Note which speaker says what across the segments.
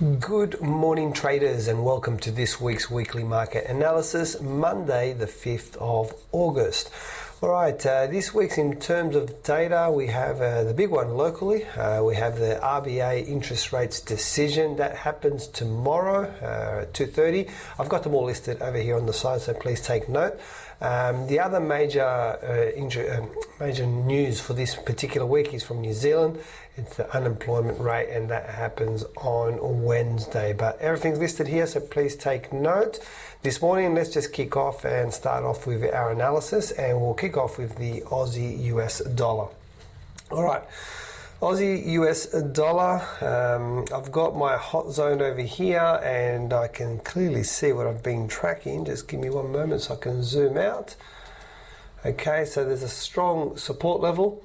Speaker 1: Good morning traders, and welcome to this week's weekly market analysis, Monday the 5th of August. Alright, this week's in terms of data, we have the big one locally. We have the RBA interest rates decision that happens tomorrow at 2:30. I've got them all listed over here on the side, so please take note. The other major news for this particular week is from New Zealand. It's the unemployment rate, and that happens on Wednesday. But everything's listed here, so please take note. This morning, let's just kick off and start off with our analysis, and we'll kick off with the Aussie US dollar. All right. Aussie US dollar, I've got my hot zone over here and I can clearly see what I've been tracking. Just give me one moment so I can zoom out. Okay, so there's a strong support level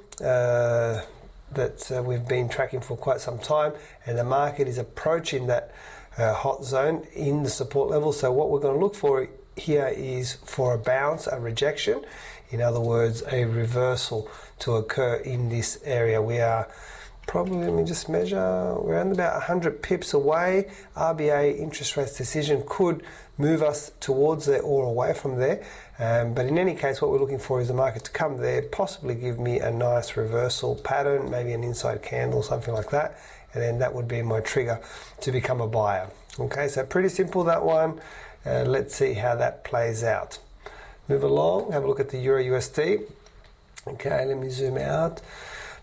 Speaker 1: that we've been tracking for quite some time, and the market is approaching that hot zone in the support level. So what we're going to look for here is for a bounce, a rejection. In other words, a reversal to occur in this area. We are probably, let me just measure, we're around about 100 pips away. RBA interest rates decision could move us towards there or away from there. But in any case, what we're looking for is the market to come there, possibly give me a nice reversal pattern, maybe an inside candle, something like that. And then that would be my trigger to become a buyer. Okay, so pretty simple, that one. Let's see how that plays out. Move along, have a look at the Euro USD. Okay, let me zoom out.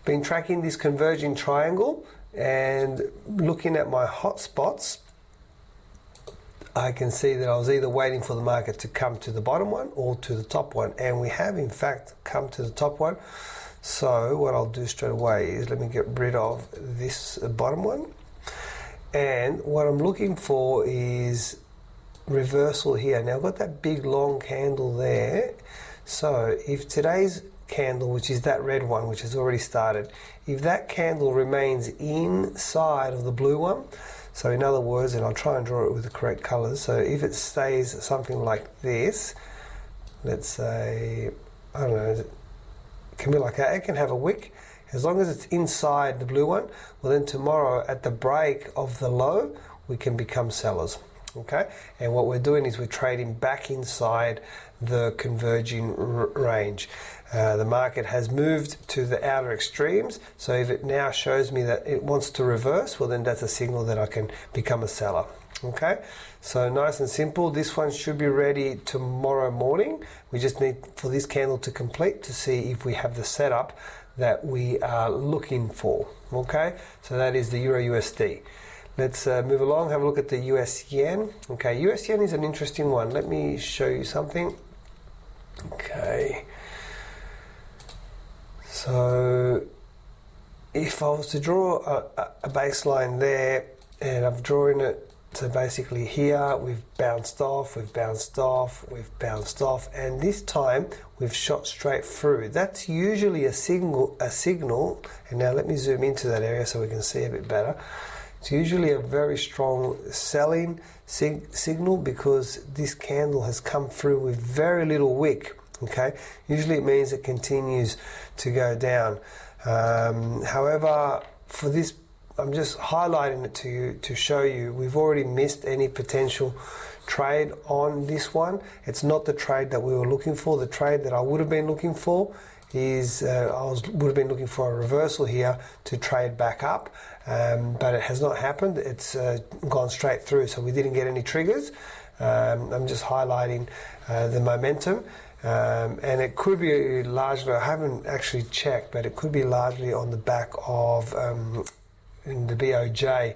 Speaker 1: Been tracking this converging triangle and looking at my hotspots. I can see that I was either waiting for the market to come to the bottom one or to the top one, and we have in fact come to the top one. So what I'll do straight away is let me get rid of this bottom one, and what I'm looking for is reversal here. Now I've got that big long candle there, so if today's candle, which is that red one which has already started, if that candle remains inside of the blue one, so in other words, and I'll try and draw it with the correct colors, so if it stays something like this, let's say, I don't know, it can be like that, it can have a wick, as long as it's inside the blue one, well then tomorrow at the break of the low we can become sellers. Okay, and what we're doing is we're trading back inside the converging range. The market has moved to the outer extremes, so if it now shows me that it wants to reverse, well then that's a signal that I can become a seller. Okay, so nice and simple. This one should be ready tomorrow morning. We just need for this candle to complete to see if we have the setup that we are looking for. Okay, so that is the Euro USD. Let's move along, have a look at the US yen. Okay, US yen is an interesting one. Let me show you something. Okay, so if I was to draw a baseline there, and I'm drawing it, so basically here we've bounced off, we've bounced off, we've bounced off, and this time we've shot straight through. That's usually a signal, and now let me zoom into that area so we can see a bit better. It's usually a very strong selling signal because this candle has come through with very little wick. Okay, usually it means it continues to go down. However, for this, I'm just highlighting it to you to show you we've already missed any potential trade on this one. It's not the trade that we were looking for. The trade that I would have been looking for is would have been looking for a reversal here to trade back up, but it has not happened. It's gone straight through, so we didn't get any triggers. I'm just highlighting the momentum, and it could be largely, I haven't actually checked, but it could be largely on the back of in the BOJ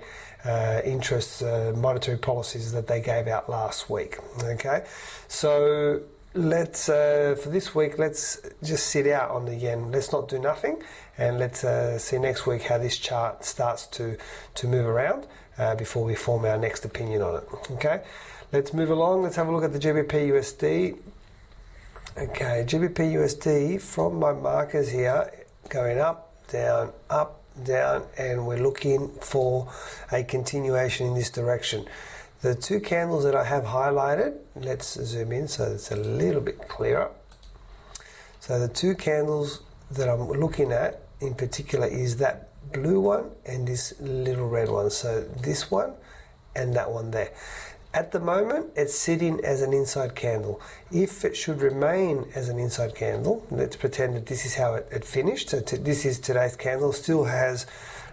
Speaker 1: interest monetary policies that they gave out last week. Okay, so let's for this week, let's just sit out on the yen. Let's not do nothing, and let's see next week how this chart starts to move around before we form our next opinion on it. Okay, let's move along. Let's have a look at the GBP USD. Okay, GBP USD from my markers here, going up, down, and we're looking for a continuation in this direction. The two candles that I have highlighted, let's zoom in so it's a little bit clearer. So the two candles that I'm looking at in particular is that blue one and this little red one. So this one and that one there. At the moment, it's sitting as an inside candle. If it should remain as an inside candle, let's pretend that this is how it finished. So this is today's candle, still has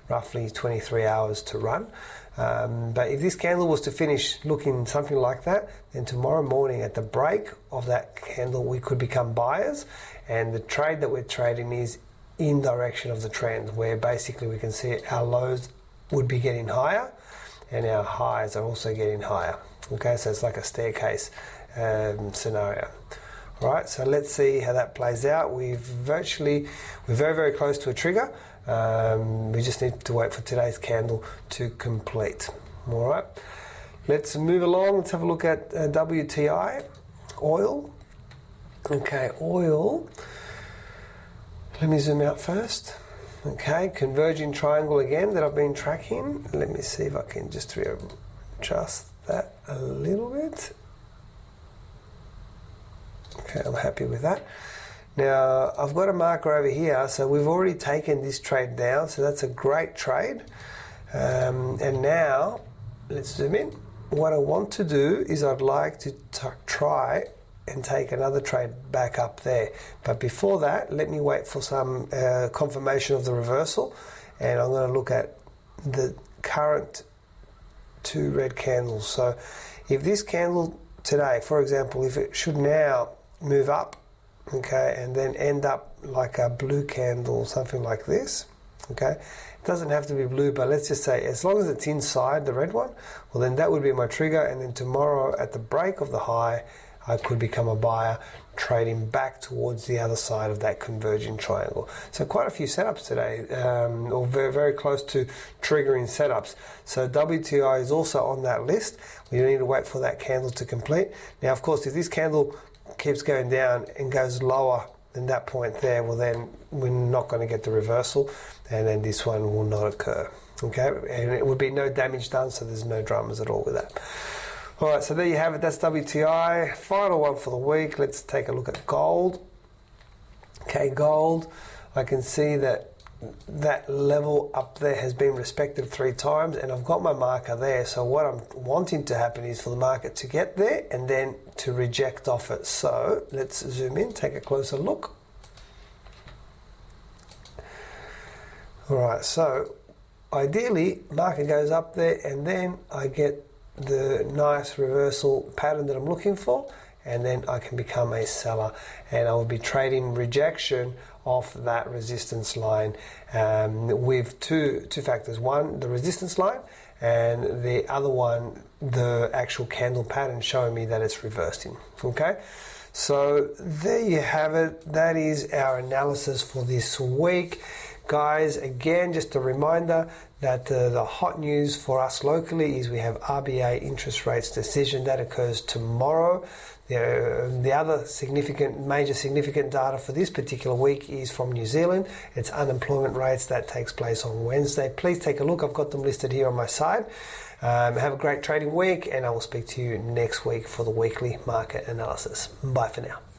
Speaker 1: roughly 23 hours to run. But if this candle was to finish looking something like that, then tomorrow morning at the break of that candle, we could become buyers. And the trade that we're trading is in direction of the trend, where basically we can see our lows would be getting higher and our highs are also getting higher. Okay, so it's like a staircase scenario. All right, so let's see how that plays out. We're very, very close to a trigger. We just need to wait for today's candle to complete. All right, let's move along. Let's have a look at WTI, oil. Okay, oil. Let me zoom out first. Okay, converging triangle again that I've been tracking. Let me see if I can just readjust that a little bit. Okay, I'm happy with that. Now, I've got a marker over here, so we've already taken this trade down, so that's a great trade. And now, let's zoom in. What I want to do is I'd like to try and take another trade back up there. But before that, let me wait for some confirmation of the reversal, and I'm going to look at the current two red candles. So if this candle today, for example, if it should now move up, okay, and then end up like a blue candle, something like this, okay, it doesn't have to be blue, but let's just say as long as it's inside the red one, well then that would be my trigger, and then tomorrow at the break of the high I could become a buyer trading back towards the other side of that converging triangle. So quite a few setups today, or very, very close to triggering setups. So WTI is also on that list. We need to wait for that candle to complete. Now, of course, if this candle keeps going down and goes lower than that point there, well then we're not going to get the reversal, and then this one will not occur. Okay, and it would be no damage done, so there's no dramas at all with that. All right, so there you have it. That's WTI. Final one for the week. Let's take a look at gold. Okay, gold. I can see that that level up there has been respected 3 times, and I've got my marker there. So what I'm wanting to happen is for the market to get there and then to reject off it. So let's zoom in, take a closer look. All right, so ideally, market goes up there and then I get the nice reversal pattern that I'm looking for, and then I can become a seller, and I will be trading rejection off that resistance line with two factors. One, the resistance line, and the other one, the actual candle pattern showing me that it's reversing. Okay, so there you have it. That is our analysis for this week. Guys, again, just a reminder that the hot news for us locally is we have RBA interest rates decision that occurs tomorrow. The other major significant data for this particular week is from New Zealand. It's unemployment rates. That takes place on Wednesday. Please take a look. I've got them listed here on my side. Have a great trading week, and I will speak to you next week for the weekly market analysis. Bye for now.